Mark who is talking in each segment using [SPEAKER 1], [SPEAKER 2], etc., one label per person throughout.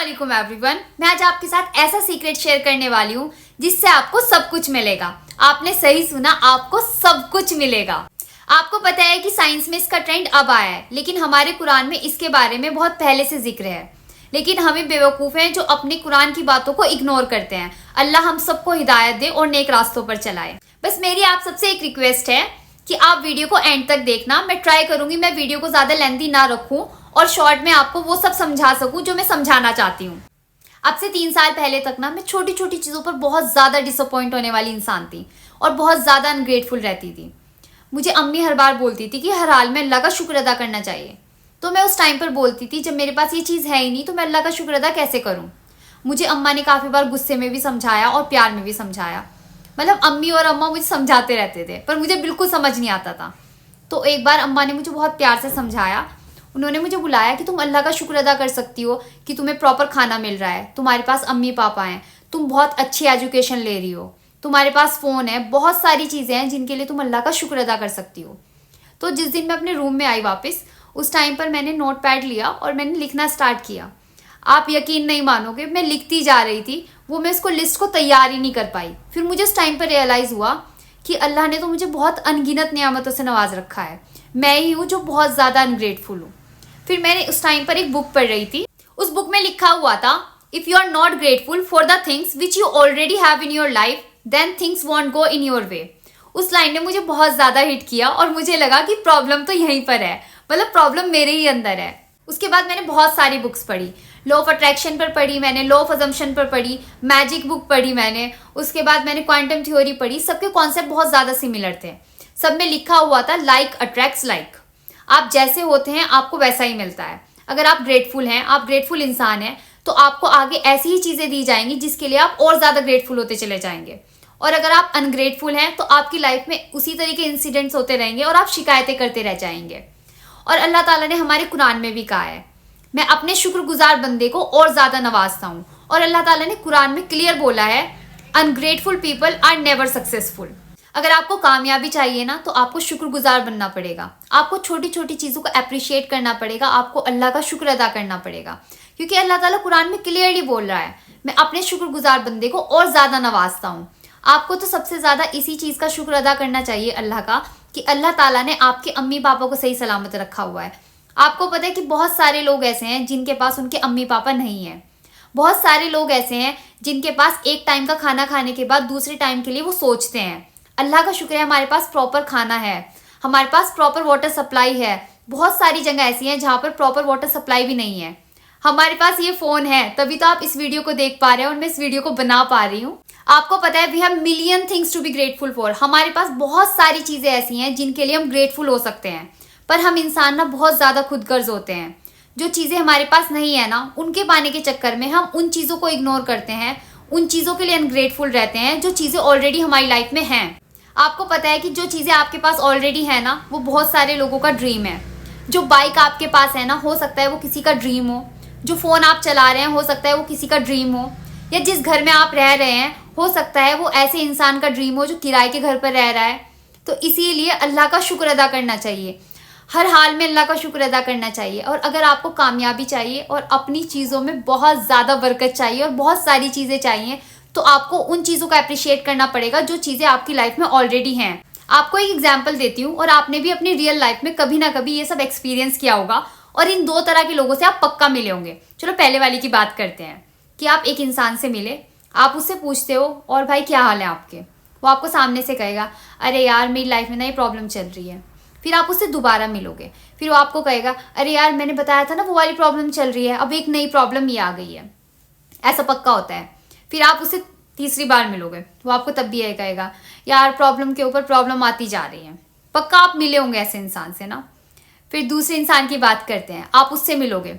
[SPEAKER 1] अस्सलामुअलैकुम एवरीवन, मैं आज आपके साथ ऐसा सीक्रेट शेयर करने वाली हूँ जिससे आपको सब कुछ मिलेगा। आपने सही सुना, आपको सब कुछ मिलेगा। आपको पता है कि साइंस में इसका ट्रेंड अब आया है, लेकिन हमारे कुरान में इसके बारे में बहुत पहले से जिक्र है। लेकिन हमें बेवकूफ़ हैं जो अपने कुरान की बातों को इग्नोर करते हैं। अल्लाह हम सबको हिदायत दे और नेक रास्तों पर चलाए। बस मेरी आप सबसे एक रिक्वेस्ट है कि आप वीडियो को एंड तक देखना। मैं ट्राई करूंगी मैं वीडियो को ज़्यादा लेंथी ना रखूं और शॉर्ट में आपको वो सब समझा सकूं जो मैं समझाना चाहती हूँ। अब से 3 साल पहले तक ना मैं छोटी छोटी चीज़ों पर बहुत ज़्यादा डिसअपॉइंट होने वाली इंसान थी और बहुत ज़्यादा अनग्रेटफुल रहती थी। मुझे अम्मी हर बार बोलती थी कि हर हाल में अल्लाह का शुक्र अदा करना चाहिए। तो मैं उस टाइम पर बोलती थी जब मेरे पास ये चीज़ है ही नहीं तो मैं अल्लाह का शुक्र अदा कैसे करूँ। मुझे अम्मा ने काफ़ी बार गुस्से में भी समझाया और प्यार में भी समझाया। मतलब अम्मी और अम्मा मुझे समझाते रहते थे पर मुझे बिल्कुल समझ नहीं आता था। तो एक बार अम्मा ने मुझे बहुत प्यार से समझाया। उन्होंने मुझे बुलाया कि तुम अल्लाह का शुक्र अदा कर सकती हो कि तुम्हें प्रॉपर खाना मिल रहा है, तुम्हारे पास अम्मी पापा हैं, तुम बहुत अच्छी एजुकेशन ले रही हो, तुम्हारे पास फ़ोन है, बहुत सारी चीज़ें हैं जिनके लिए तुम अल्लाह का शुक्र अदा कर सकती हो। तो जिस दिन मैं अपने रूम में आई वापस, उस टाइम पर मैंने नोट पैड लिया और मैंने लिखना स्टार्ट किया। आप यकीन नहीं मानोगे, मैं लिखती जा रही थी, वो मैं इसको लिस्ट को तैयार ही नहीं कर पाई। फिर मुझे उस टाइम पर रियलाइज़ हुआ कि अल्लाह ने तो मुझे बहुत अनगिनत नियामतों से नवाज रखा है, मैं ही हूँ जो बहुत ज़्यादा अनग्रेटफुल हूँ। फिर मैंने उस टाइम पर एक बुक पढ़ रही थी। उस बुक में लिखा हुआ था, if you are not grateful for the things which you already have in your life then things won't go in your way. उस लाइन ने मुझे बहुत ज़्यादा हिट किया और मुझे लगा कि प्रॉब्लम तो यहीं पर है, मतलब प्रॉब्लम मेरे ही अंदर है। उसके बाद मैंने बहुत सारी बुक्स पढ़ी। लॉ ऑफ अट्रैक्शन पर पढ़ी मैंने, लॉ ऑफ अजम्पशन पर पढ़ी, मैजिक बुक पढ़ी मैंने, उसके बाद मैंने क्वांटम थ्योरी पढ़ी। सबके कॉन्सेप्ट बहुत ज़्यादा सिमिलर थे। सब में लिखा हुआ था लाइक अट्रैक्ट्स लाइक। आप जैसे होते हैं आपको वैसा ही मिलता है। अगर आप ग्रेटफुल हैं, आप ग्रेटफुल इंसान हैं, तो आपको आगे ऐसी ही चीज़ें दी जाएंगी जिसके लिए आप और ज़्यादा ग्रेटफुल होते चले जाएंगे। और अगर आप अनग्रेटफुल हैं तो आपकी लाइफ में उसी तरीके इंसिडेंट्स होते रहेंगे और आप शिकायतें करते रह जाएंगे। और अल्लाह ताला ने हमारे कुरान में भी कहा है, मैं अपने शुक्रगुजार बंदे को और ज़्यादा नवाजता हूँ। और अल्लाह ताला ने कुरान में क्लियर बोला है, ungrateful people are never successful. अगर आपको कामयाबी चाहिए ना तो आपको शुक्रगुजार बनना पड़ेगा। आपको छोटी छोटी चीज़ों को अप्रिशिएट करना पड़ेगा, आपको अल्लाह का शुक्र अदा करना पड़ेगा। क्योंकि अल्लाह ताला कुरान में क्लियरली बोल रहा है, मैं अपने शुक्रगुजार बंदे को और ज़्यादा नवाजता हूँ। आपको तो सबसे ज़्यादा इसी चीज़ का शुक्र अदा करना चाहिए अल्लाह का, कि अल्लाह ताला ने आपके अम्मी पापा को सही सलामत रखा हुआ है। आपको पता है कि बहुत सारे लोग ऐसे हैं जिनके पास उनके अम्मी पापा नहीं हैं। बहुत सारे लोग ऐसे हैं जिनके पास एक टाइम का खाना खाने के बाद दूसरे टाइम के लिए वो सोचते हैं। अल्लाह का शुक्र है हमारे पास प्रॉपर खाना है, हमारे पास प्रॉपर वाटर सप्लाई है। बहुत सारी जगह ऐसी हैं जहाँ पर प्रॉपर वाटर सप्लाई भी नहीं है। हमारे पास ये फ़ोन है, तभी तो आप इस वीडियो को देख पा रहे हैं और मैं इस वीडियो को बना पा रही हूँ। आपको पता है we have million things to be grateful for. हमारे पास बहुत सारी चीज़ें ऐसी हैं जिनके लिए हम ग्रेटफुल हो सकते हैं, पर हम इंसान ना बहुत ज़्यादा खुदगर्ज होते हैं। जो चीज़ें हमारे पास नहीं है ना, उनके पाने के चक्कर में हम उन चीज़ों को इग्नोर करते हैं, उन चीज़ों के लिए अनग्रेटफुल रहते हैं जो चीज़ें ऑलरेडी हमारी लाइफ में हैं। आपको पता है कि जो चीज़ें आपके पास ऑलरेडी है ना, वो बहुत सारे लोगों का ड्रीम है। जो बाइक आपके पास है ना, हो सकता है वो किसी का ड्रीम हो। जो फ़ोन आप चला रहे हैं, हो सकता है वो किसी का ड्रीम हो। या जिस घर में आप रह रहे हैं, हो सकता है वो ऐसे इंसान का ड्रीम हो जो किराए के घर पर रह रहा है। तो इसीलिए अल्लाह का शुक्र अदा करना चाहिए, हर हाल में अल्लाह का शुक्र अदा करना चाहिए। और अगर आपको कामयाबी चाहिए और अपनी चीज़ों में बहुत ज़्यादा बरकत चाहिए और बहुत सारी चीज़ें चाहिए, तो आपको उन चीज़ों को अप्रिशिएट करना पड़ेगा जो चीज़ें आपकी लाइफ में ऑलरेडी हैं। आपको एक एग्जाम्पल देती हूँ, और आपने भी अपनी रियल लाइफ में कभी ना कभी ये सब एक्सपीरियंस किया होगा और इन 2 तरह के लोगों से आप पक्का मिले होंगे। चलो पहले वाली की बात करते हैं कि आप एक इंसान से मिले, आप उससे पूछते हो और भाई क्या हाल है आपके। वो आपको सामने से कहेगा, अरे यार मेरी लाइफ में नई प्रॉब्लम चल रही है। फिर आप उससे दोबारा मिलोगे, फिर वो आपको कहेगा, अरे यार मैंने बताया था ना वो वाली प्रॉब्लम चल रही है, अब एक नई प्रॉब्लम ये आ गई है। ऐसा पक्का होता है। फिर आप उससे तीसरी बार मिलोगे, वो आपको तब भी यही कहेगा, यार प्रॉब्लम के ऊपर प्रॉब्लम आती जा रही है। पक्का आप मिले होंगे ऐसे इंसान से ना। फिर दूसरे इंसान की बात करते हैं, आप उससे मिलोगे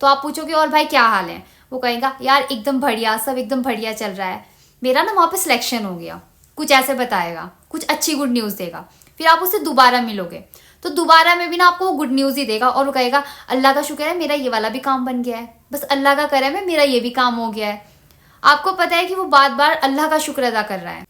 [SPEAKER 1] तो आप पूछोगे, और भाई क्या हाल है। वो कहेगा, यार एकदम बढ़िया, सब एकदम बढ़िया चल रहा है, मेरा ना वहाँ पे सिलेक्शन हो गया, कुछ ऐसे बताएगा, कुछ अच्छी गुड न्यूज़ देगा। फिर आप उससे दोबारा मिलोगे तो दोबारा में भी ना आपको वो गुड न्यूज़ ही देगा और वो कहेगा, अल्लाह का शुक्र है मेरा ये वाला भी काम बन गया है, बस अल्लाह का करम है मेरा ये भी काम हो गया है। आपको पता है कि वो बार बार अल्लाह का शुक्र अदा कर रहा है।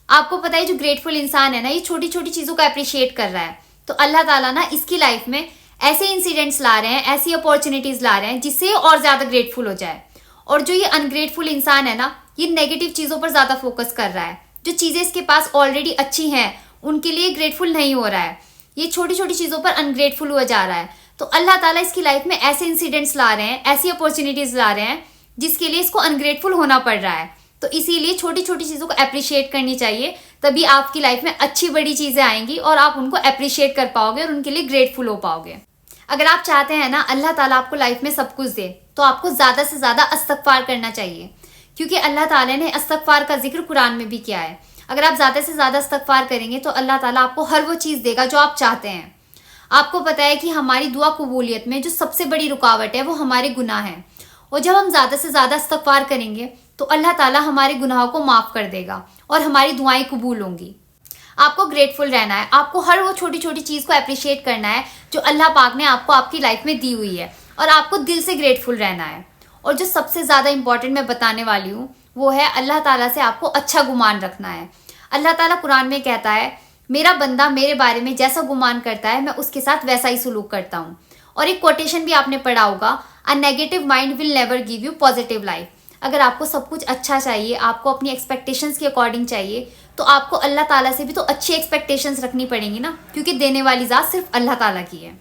[SPEAKER 1] आपको पता है जो ग्रेटफुल इंसान है ना, ये छोटी छोटी चीज़ों को अप्रिशिएट कर रहा है। तो अल्लाह ताला ना इसकी लाइफ में ऐसे इंसिडेंट्स ला रहे हैं, ऐसी अपॉर्चुनिटीज़ ला रहे हैं जिससे और ज़्यादा ग्रेटफुल हो जाए। और जो ये अनग्रेटफुल इंसान है ना, ये नेगेटिव चीज़ों पर ज़्यादा फोकस कर रहा है। जो चीज़ें इसके पास ऑलरेडी अच्छी हैं उनके लिए ग्रेटफुल नहीं हो रहा है, ये छोटी छोटी चीज़ों पर अनग्रेटफुल हुआ जा रहा है। तो अल्लाह ताला इसकी लाइफ में ऐसे इंसिडेंट्स ला रहे हैं, ऐसी अपॉर्चुनिटीज़ ला रहे हैं जिसके लिए इसको अनग्रेटफुल होना पड़ रहा है। तो इसीलिए छोटी छोटी चीज़ों को अप्रिशिएट करनी चाहिए, तभी आपकी लाइफ में अच्छी बड़ी चीज़ें आएंगी और आप उनको अप्रिशिएट कर पाओगे और उनके लिए ग्रेटफुल हो पाओगे। अगर आप चाहते हैं ना अल्लाह ताला आपको लाइफ में सब कुछ दे, तो आपको ज़्यादा से ज़्यादा इस्तग़फ़ार करना चाहिए, क्योंकि अल्लाह ताला ने इस्तग़फ़ार का जिक्र कुरान में भी किया है। अगर आप ज़्यादा से ज़्यादा इस्तग़फ़ार करेंगे तो अल्लाह ताला आपको हर वो चीज़ देगा जो आप चाहते हैं। आपको पता है कि हमारी दुआ कबूलियत में जो सबसे बड़ी रुकावट है वो हमारे गुनाह हैं, और जब हम ज़्यादा से ज़्यादा इस्तग़फ़ार करेंगे तो अल्लाह ताला हमारे गुनाहों को माफ़ कर देगा और हमारी दुआएं कबूल होंगी। आपको ग्रेटफुल रहना है, आपको हर वो छोटी छोटी चीज़ को अप्रिशिएट करना है जो अल्लाह पाक ने आपको आपकी लाइफ में दी हुई है, और आपको दिल से ग्रेटफुल रहना है। और जो सबसे ज़्यादा इंपॉर्टेंट मैं बताने वाली हूँ वो है अल्लाह ताला से आपको अच्छा गुमान रखना है। अल्लाह ताला कुरान में कहता है, मेरा बंदा मेरे बारे में जैसा गुमान करता है मैं उसके साथ वैसा ही सुलूक करता हूँ। और एक कोटेशन भी आपने पढ़ा होगा, a negative mind will never give you positive life. अगर आपको सब कुछ अच्छा चाहिए, आपको अपनी एक्सपेक्टेशंस के अकॉर्डिंग चाहिए, तो आपको अल्लाह ताला से भी तो अच्छी एक्सपेक्टेशंस रखनी पड़ेंगी ना, क्योंकि देने वाली ज़ात सिर्फ अल्लाह ताला की है।